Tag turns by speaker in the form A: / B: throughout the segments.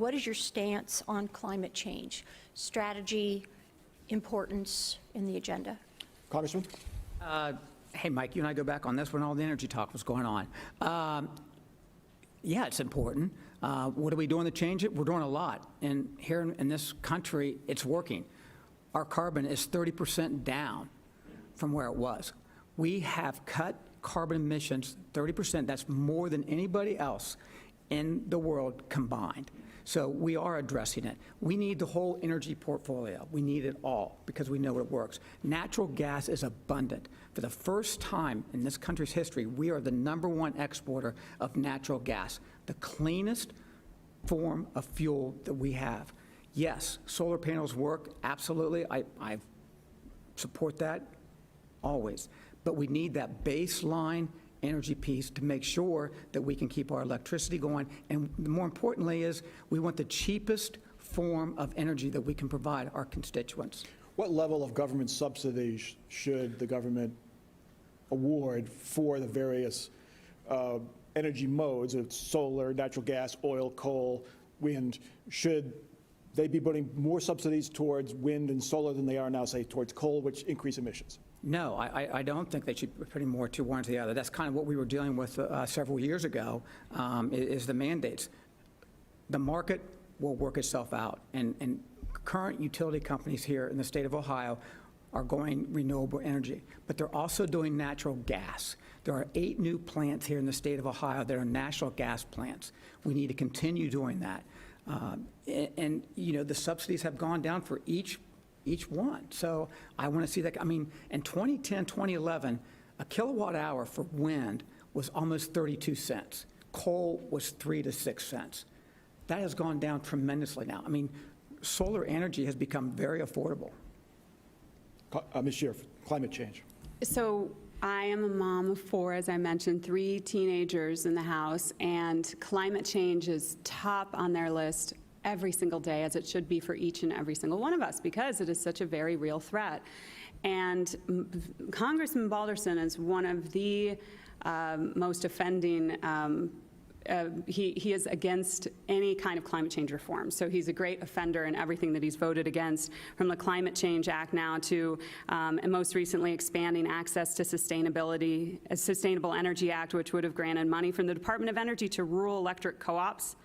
A: What is your stance on climate change? Strategy, importance in the agenda?
B: Congressman?
C: Hey, Mike, you and I go back on this when all the energy talk was going on. Yeah, it's important. What are we doing to change it? We're doing a lot. And here in this country, it's working. Our carbon is 30% down from where it was. We have cut carbon emissions 30%. That's more than anybody else in the world combined. So we are addressing it. We need the whole energy portfolio. We need it all because we know it works. Natural gas is abundant. For the first time in this country's history, we are the #1 exporter of natural gas, the cleanest form of fuel that we have. Yes, solar panels work, absolutely. I support that always. But we need that baseline energy piece to make sure that we can keep our electricity going. And more importantly is we want the cheapest form of energy that we can provide our constituents.
B: What level of government subsidies should the government award for the various energy modes of solar, natural gas, oil, coal, wind? Should they be putting more subsidies towards wind and solar than they are now, say, towards coal, which increase emissions?
C: No, I don't think they should be putting more to one or the other. That's kind of what we were dealing with several years ago, is the mandates. The market will work itself out, and current utility companies here in the state of Ohio are going renewable energy, but they're also doing natural gas. There are 8 new plants here in the state of Ohio that are natural gas plants. We need to continue doing that. And you know, the subsidies have gone down for each one. So I want to see that. I mean, in 2010, 2011, a kilowatt hour for wind was almost 32 cents. Coal was 3 to 6 cents. That has gone down tremendously now. I mean, solar energy has become very affordable.
B: Ms. Shearer, climate change.
D: So I am a mom of 4, as I mentioned, 3 teenagers in the house, and climate change is top on their list every single day, as it should be for each and every single one of us, because it is such a very real threat. And Congressman Balderson is one of the most offending he is against any kind of climate change reform. So he's a great offender in everything that he's voted against, from the Climate Change Act now to, and most recently, expanding access to Sustainable Energy Act, which would have granted money from the Department of Energy to rural electric co-ops.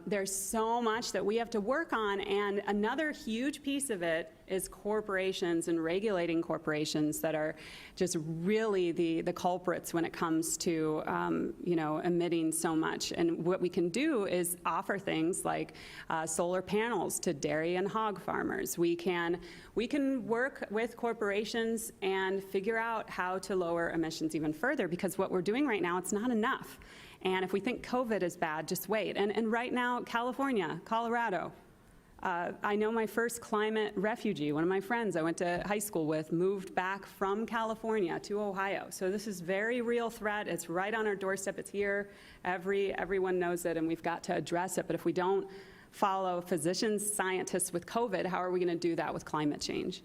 D: There's so much that we have to work on, and another huge piece of it is corporations and regulating corporations that are just really the culprits when it comes to you know, emitting so much. And what we can do is offer things like solar panels to dairy and hog farmers. We can work with corporations and figure out how to lower emissions even further, because what we're doing right now, it's not enough. And if we think COVID is bad, just wait. And right now, California, Colorado, I know my first climate refugee, one of my friends I went to high school with, moved back from California to Ohio. So this is very real threat. It's right on our doorstep. It's here. Everyone knows it, and we've got to address it. But if we don't follow physicians, scientists with COVID, how are we going to do that with climate change?